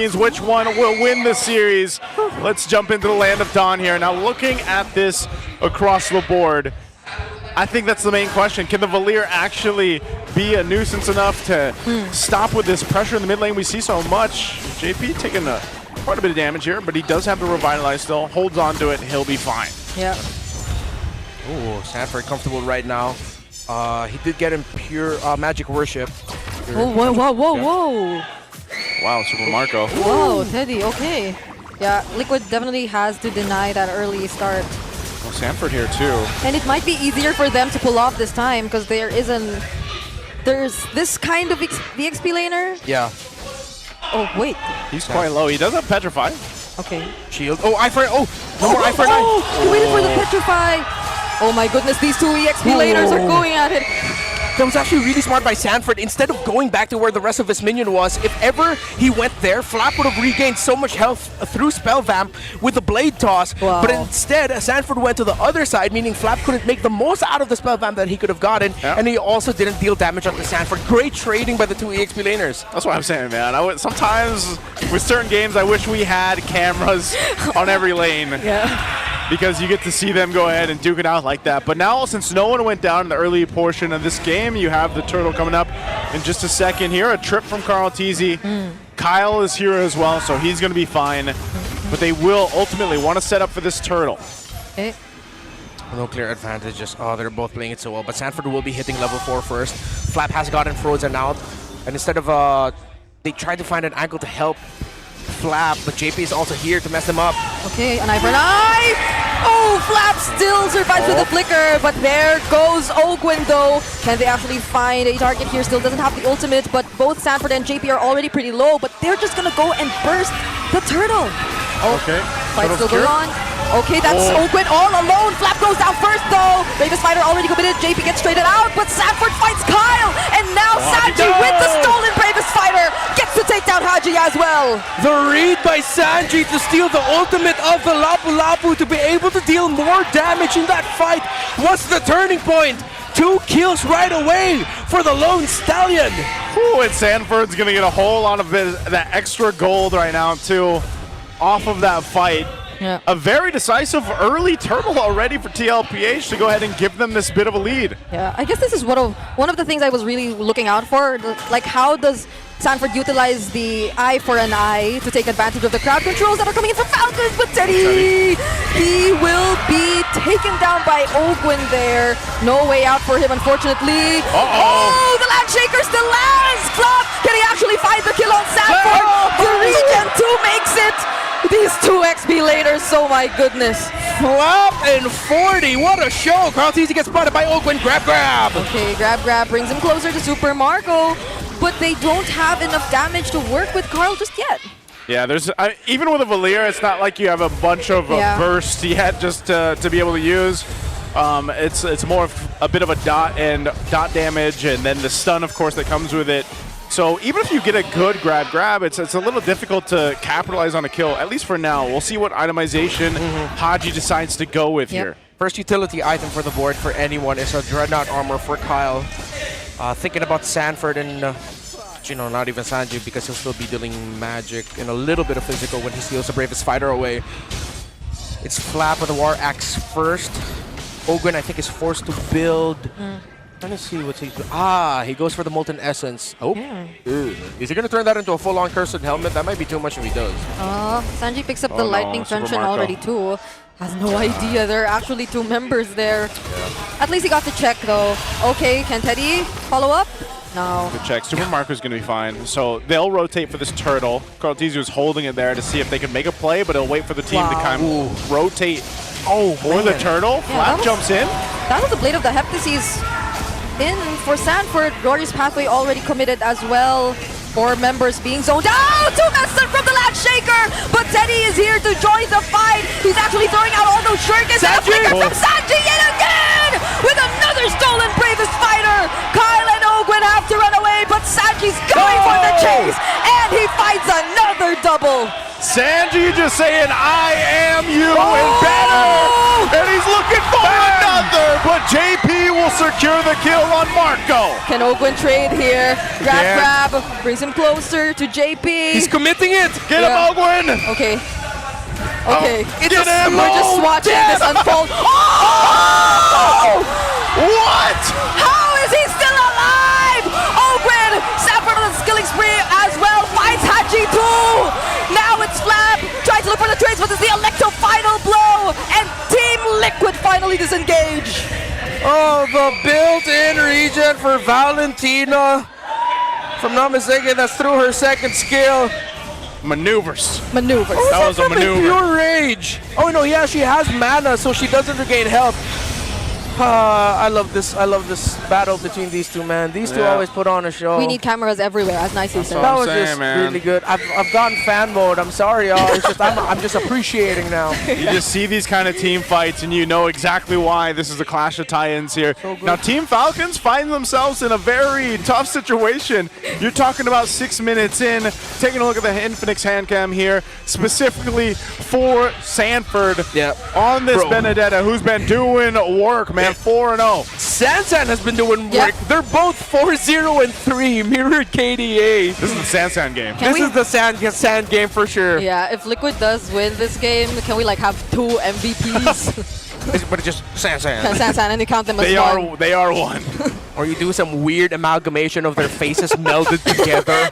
Which one will win the series? Let's jump into the Land of Dawn here. Now, looking at this across the board, I think that's the main question. Can the Valier actually be a nuisance enough to stop with this pressure in the mid lane? We see so much. JP taking quite a bit of damage here, but he does have the Revitalize still. Holds on to it. He'll be fine. Yeah. Ooh, Sanford comfortable right now. He did get him pure Magic Worship. Oh, whoa, whoa, whoa, whoa. Wow, Super Marco. Whoa, Teddy, okay. Yeah, Liquid definitely has to deny that early start. Well, Sanford here too. And it might be easier for them to pull off this time because there's this kind of VXP laner. Yeah. Oh, wait. He's quite low. He does have Petrify. Okay. Shield. Oh, Eye for... Oh, no more Eye for 9. Oh, he waited for the Petrify. Oh my goodness, these two EXP laners are going at it. That was actually really smart by Sanford. Instead of going back to where the rest of his minion was, if ever he went there, Flap would have regained so much health through Spell Vamp with the Blade Toss. Wow. But instead, Sanford went to the other side, meaning Flap couldn't make the most out of the Spell Vamp that he could have gotten. Yeah. And he also didn't deal damage onto Sanford. Great trading by the two EXP laners. That's what I'm saying, man. Sometimes with certain games, I wish we had cameras on every lane. Yeah. Because you get to see them go ahead and duke it out like that. But now, since no one went down in the early portion of this game, you have the turtle coming up in just a second here. A trip from Carl Teasy. Kyle is here as well, so he's going to be fine. But they will ultimately want to set up for this turtle. Okay. No clear advantages. Oh, they're both playing it so well. But Sanford will be hitting level 4 first. Flap has gotten frozen out. And instead of, they tried to find an angle to help Flap, but JP is also here to mess them up. Okay, an eye for an eye! Oh, Flap still survives with the flicker, but there goes Ogwin though. Can they actually find a target here? Still doesn't have the ultimate, but both Sanford and JP are already pretty low, but they're just gonna go and burst the turtle. Okay. Fight still going on. Okay, that's Ogwin all alone. Flap goes down first though. Bravest Fighter already committed. JP gets traded out, but Sanford fights Kyle. And now Sanji with the stolen Bravest Fighter gets to take down Haji as well. The read by Sanji to steal the ultimate of the Lapu Lapu to be able to deal more damage in that fight. What's the turning point? 2 kills right away for the Lone Stallion. Ooh, and Sanford's going to get a whole lot of that extra gold right now too off of that fight. Yeah. A very decisive early turtle already for TLPH to go ahead and give them this bit of a lead. Yeah, I guess this is one of the things I was really looking out for. Like, how does Sanford utilize the eye for an eye to take advantage of the crowd controls that are coming in from Falcons? But Teddy, he will be taken down by Ogwin there. No way out for him, unfortunately. Oh, the Landshaker still lands! Flop, can he actually find the kill on Sanford? The Regen 2 makes it! These two XP laners, oh my goodness. Flop and 40, what a show! Carl Teasy gets spotted by Ogwin, grab! Okay, grab brings him closer to Super Marco, but they don't have enough damage to work with Carl just yet. Yeah, there's even with a Valier, it's not like you have a bunch of bursts yet just to be able to use. It's more of a bit of a dot damage, and then the stun, of course, that comes with it. So even if you get a good grab, it's a little difficult to capitalize on a kill, at least for now. We'll see what itemization Haji decides to go with here. First utility item for the board for anyone is a Dreadnought armor for Kyle. Thinking about Sanford and, not even Sanji, because he'll still be dealing magic and a little bit of physical when he steals the Bravest Fighter away. It's Flap with the War Axe first. Ogwin, I think, is forced to build. Trying to see what he's doing. He goes for the Molten Essence. Oh. Is he going to turn that into a full-on Cursed Helmet? That might be too much if he does. Sanji picks up the Lightning Truncheon already too. Has no idea there are actually 2 members there. Yeah. At least he got to check though. Okay, can Teddy follow up? No. Good check. Super Marco's going to be fine. So they'll rotate for this turtle. Carl Teasy was holding it there to see if they could make a play, but he'll wait for the team to kind of rotate for the turtle. Flap jumps in. That was the Blade of the Heptases in for Sanford. Glory's Pathway already committed as well. 4 members being zoned out. 2 Messer from the Landshaker, but Teddy is here to join the fight. He's actually throwing out all those shurikens. And a flicker from Sanji yet again with another stolen Bravest Fighter. Kyle and Ogwin have to run away, but Sanji's going for the chase, and he finds another double. unstoppable. Sanji just saying, I am you and better. And he's looking for another, but JP will secure the kill on Marco. Can Ogwen trade here? Grab, brings him closer to JP. He's committing it. Get him, Ogwen. Okay. Okay. Get him. We're just watching this unfold. What? How is he still alive? Ogwen, Sanford on the skilling spree as well. Finds Haji too. Now it's Flab. Tries to look for the trades, but it's the Electro final blow. And Team Liquid finally disengage. Oh, the built-in regen for Valentina. If I'm not mistaken, that's through her second skill. Maneuvers. That was a maneuver. Pure rage. Oh no, yeah, she has mana, so she doesn't regain health. I love this battle between these two, man. These two always put on a show. We need cameras everywhere, as nicely said. That was saying, just man. really good. I've gotten fan mode. I'm sorry, y'all. It's just I'm just appreciating now. You just see these kind of team fights and you know exactly why this is a clash of tie-ins here. Now Team Falcons find themselves in a very tough situation. You're talking about 6 minutes in, taking a look at the Infinix hand cam here, specifically for Sanford on this Benedetta, who's been doing work, man. 4-0. Sansan has been doing work. They're both 4-0 and 3, mirrored KDA. This is the Sansan game. This is the Sand game for sure. Yeah, if Liquid does win this game, can we like have 2 MVPs? But it's just Sansan. Sansan, and you count them as one. They are one. Or you do some weird amalgamation of their faces melded together.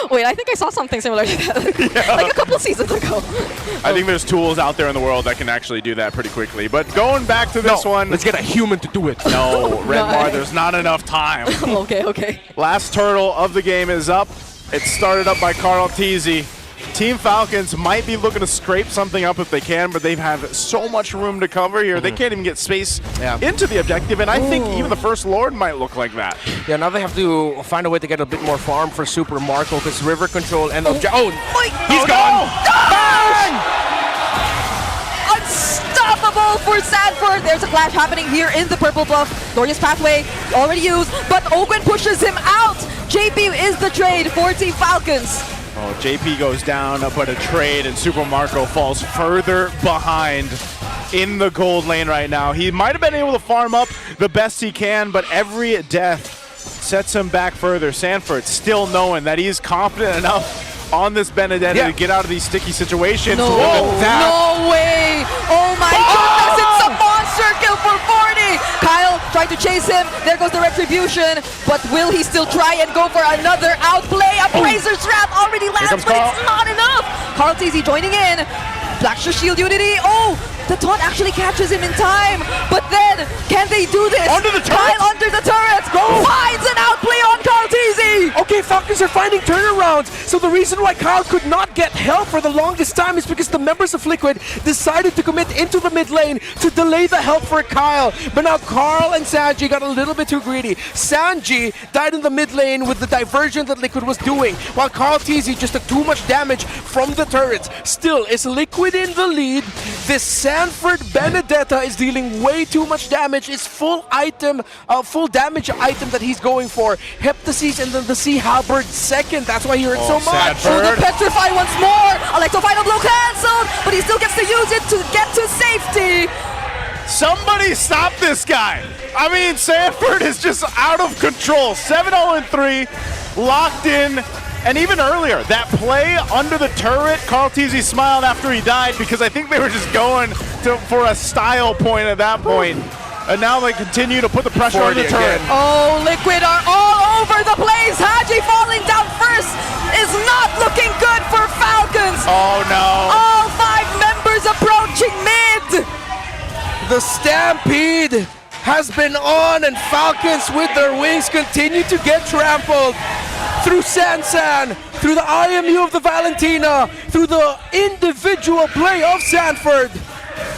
Wait, I think I saw something similar to that like a couple seasons ago. I think there's tools out there in the world that can actually do that pretty quickly. But going back to this one. Let's get a human to do it. No, Redmar, there's not enough time. Okay. Last turtle of the game is up. It's started up by Carl Teasy. Team Falcons might be looking to scrape something up if they can, but they have so much room to cover here. They can't even get space into the objective, and I think even the First Lord might look like that. Yeah, now they have to find a way to get a bit more farm for Super Marco, because river control and he's gone! Bang! Unstoppable for Sanford. There's a clash happening here in the purple buff. Glorious pathway already used, but Ogwen pushes him out. JP is the trade for Team Falcons. Oh, JP goes down, but a trade, and Super Marco falls further behind in the gold lane right now. He might have been able to farm up the best he can, but every death sets him back further. Sanford still knowing that he's confident enough on this Benedetta to get out of these sticky situations. No way! Oh my goodness, it's a monster kill for 40! Kyle tried to chase him, there goes the retribution, but will he still try and go for another outplay? A Razor's Wrath already lands, but it's not enough! Carl TZ joining in, Blackstar Shield Unity, the taunt actually catches him in time, but then, can they do this? Under the turret! Kyle under the turret! Finds an outplay on Carl TZ! Okay, Falcons are finding turnarounds, so the reason why Kyle could not get help for the longest time is because the members of Liquid decided to commit into the mid lane to delay the help for Kyle. But now Carl and Sanji got a little bit too greedy. Sanji died in the mid lane with the diversion that Liquid was doing, while Carl TZ just took too much damage from the turrets. Still, is Liquid in the lead? This Sanford Benedetta is dealing way too much damage. It's full damage item that he's going for. Heptasis and then the Sea Halberd second. That's why he hurt so much. The Petrify once more. Electro Final Blow cancelled, but he still gets to use it to get to safety. Somebody stop this guy. I mean, Sanford is just out of control. 7-0-3, locked in. And even earlier, that play under the turret, Carl TZ smiled after he died because I think they were just going for a style point at that point. And now they continue to put the pressure on the turret. Oh, Liquid are all over the place. Haji falling down first is not looking good for Falcons. Oh, no. All 5 members approaching mid. The Stampede has been on, and Falcons with their wings continue to get trampled. Through Sansan, through the IMU of the Valentina, through the individual play of Sanford.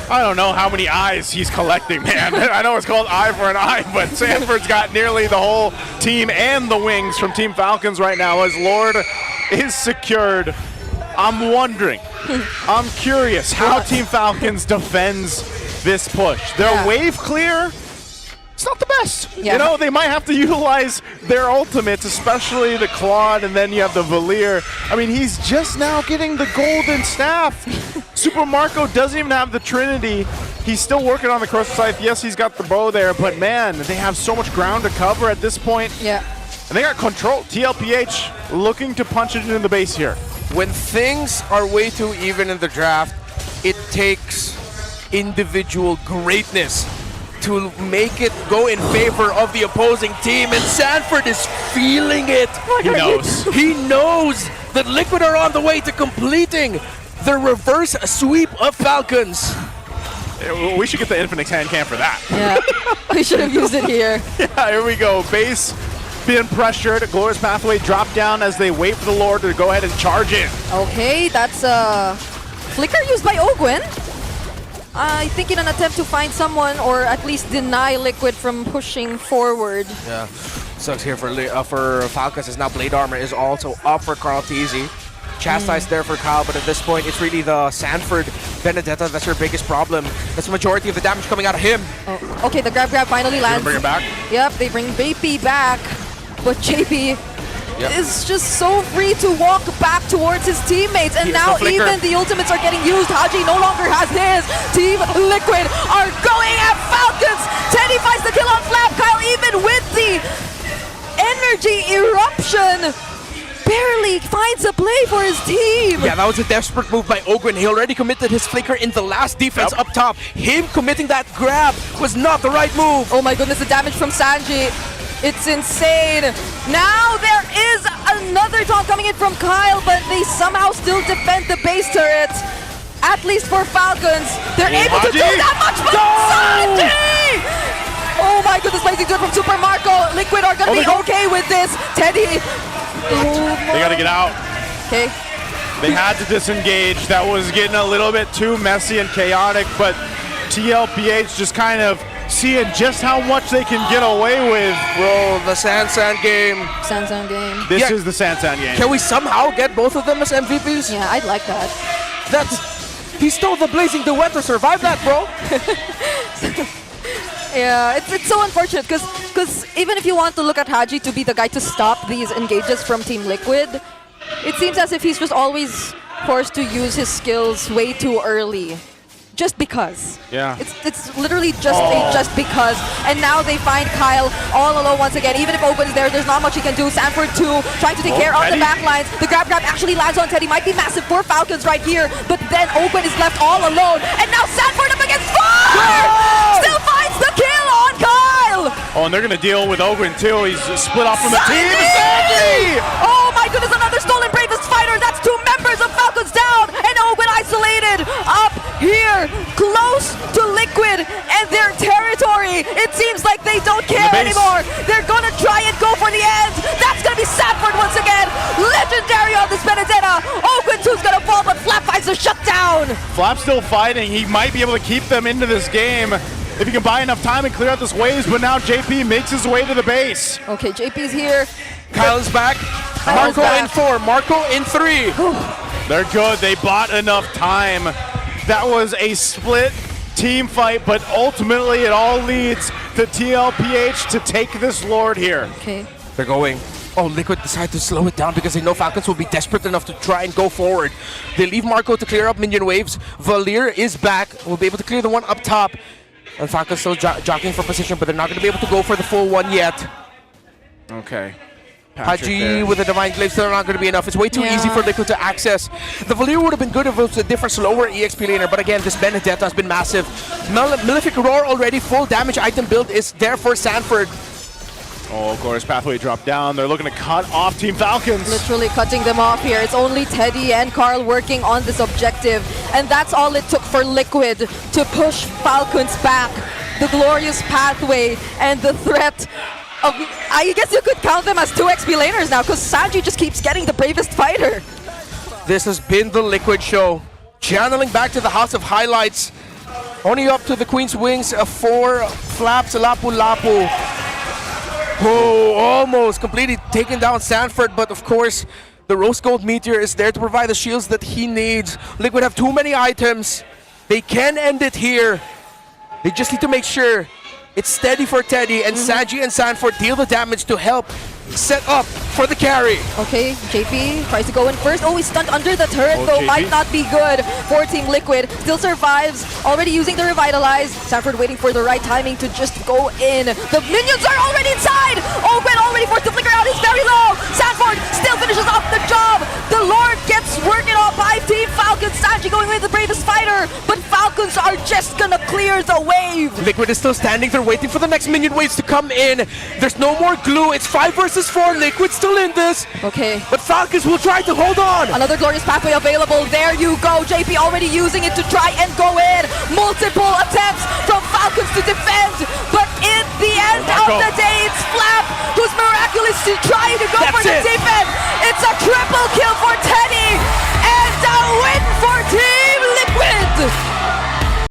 I don't know how many eyes he's collecting, man. I know it's called eye for an eye, but Sanford's got nearly the whole team and the wings from Team Falcons right now as Lord is secured. I'm wondering, I'm curious how Team Falcons defends this push. They're wave clear, it's not the best. Yeah. You know, they might have to utilize their ultimates, especially the Claude, and then you have the Valier. I mean, he's just now getting the golden staff. Super Marco doesn't even have the Trinity. He's still working on the Crossbow Scythe. Yes, he's got the bow there, but man, they have so much ground to cover at this point. Yeah. And they got control. TLPH looking to punch it into the base here. When things are way too even in the draft, it takes individual greatness to make it go in favor of the opposing team, and Sanford is feeling it. He knows. He knows that Liquid are on the way to completing the reverse sweep of Falcons. We should get the Infinix hand cam for that. Yeah. We should have used it here. Yeah, here we go. Base being pressured. Glorious Pathway drop down as they wait for the Lord to go ahead and charge in. Okay, that's a flicker used by Ogwin. I think in an attempt to find someone or at least deny Liquid from pushing forward. Yeah, sucks here for Falcons as now Blade Armor is also up for Carl Teasy. Chastise there for Kyle, but at this point it's really the Sanford Benedetta that's your biggest problem. That's the majority of the damage coming out of him. Oh, okay, the grab finally lands. Bring it back. Yep, they bring JP back, but JP is just so free to walk back towards his teammates, and now even the ultimates are getting used. Haji no longer has his. Team Liquid are going at Falcons. Teddy finds the kill on Flap. Kyle, even with the energy eruption, barely finds a play for his team. Yeah, that was a desperate move by Ogwin. He already committed his flicker in the last defense up top. Him committing that grab was not the right move. Oh my goodness, the damage from Sanji. It's insane. Now there is another taunt coming in from Kyle, but they somehow still defend the base turret. At least for Falcons. They're able to do that much, but Sanji! Oh my goodness, amazing do it from Super Marco. Liquid are gonna be okay with this. Teddy. They gotta get out. Okay. They had to disengage. That was getting a little bit too messy and chaotic, but TLPH just kind of seeing just how much they can get away with. Bro, the Sansan game. Sansan game. This is the Sansan game. Can we somehow get both of them as MVPs? Yeah, I'd like that. He stole the Blazing Duet to survive that, bro. Yeah, it's so unfortunate because even if you want to look at Haji to be the guy to stop these engages from Team Liquid, it seems as if he's just always forced to use his skills way too early. Just because. Yeah. It's literally just because. And now they find Kyle all alone once again. Even if Open is there, there's not much he can do. Sanford too, trying to take care of the back lines. The grab actually lands on Teddy. Might be massive for Falcons right here. But then Open is left all alone. And now Sanford up against Fire! Still finds the kill on Kyle! Oh, and they're going to deal with Ogwin too. He's split off from the team. Sandy! Oh my goodness, another stolen Bravest Fighter. That's two members of Falcons down. And Ogwin isolated up here, close to Liquid and their territory. It seems like they don't care anymore. They're gonna try and go for the end. That's gonna be Sanford once again. Legendary on this Benedetta. Ogwin 2's gonna fall, but Flap finds a shutdown. Flap's still fighting. He might be able to keep them into this game if he can buy enough time and clear out this waves, but now JP makes his way to the base. Okay, JP's here. Kyle's back. Marco in 4, Marco in 3. They're good. They bought enough time. That was a split team fight, but ultimately it all leads to TLPH to take this Lord here. Okay. They're going. Oh, Liquid decide to slow it down because they know Falcons will be desperate enough to try and go forward. They leave Marco to clear up minion waves. Valier is back. Will be able to clear the one up top. And Falcons still jockeying for position, but they're not going to be able to go for the full one yet. Okay. Haji with a Divine Glaive still not going to be enough. It's way too easy for Liquid to access. The Valier would have been good if it was a different, slower EXP laner, but again, this Benedetta has been massive. Malefic Roar already, full damage item build is there for Sanford. Oh, Glorious Pathway dropped down. They're looking to cut off Team Falcons. Literally cutting them off here. It's only Teddy and Carl working on this objective, and that's all it took for Liquid to push Falcons back. The Glorious Pathway and the threat of, I guess you could count them as 2 XP laners now, because Sanji just keeps getting the Bravest Fighter. This has been the Liquid Show. Channeling back to the House of Highlights. Only up to the Queen's Wings, 4 Flaps, Lapu Lapu. Oh, almost completely taken down Sanford, but of course, the Rose Gold Meteor is there to provide the shields that he needs. Liquid have too many items. They can end it here. They just need to make sure It's steady for Teddy, and Sanji and Sanford deal the damage to help set up for the carry. Okay, JP tries to go in first. Oh, he's stunned under the turret, though. JP. Might not be good for Team Liquid. Still survives, already using the Revitalize. Sanford waiting for the right timing to just go in. The minions are already inside! Open already forced to flicker out, he's very low! Sanford still finishes off the job! The Lord gets working off by Team Falcons. Sanji going with the bravest fighter, but Falcons are just gonna clear the wave! Liquid is still standing there waiting for the next minion waves to come in. There's no more glue. It's 5 versus 4. Liquid's still in this. Okay. But Falcons will try to hold on. Another glorious pathway available. There you go. JP already using it to try and go in. Multiple attempts from Falcons to defend. But in the end of the day, it's Flap who's miraculously trying to go for the defense. It's a triple kill for Teddy and a win for Team Liquid.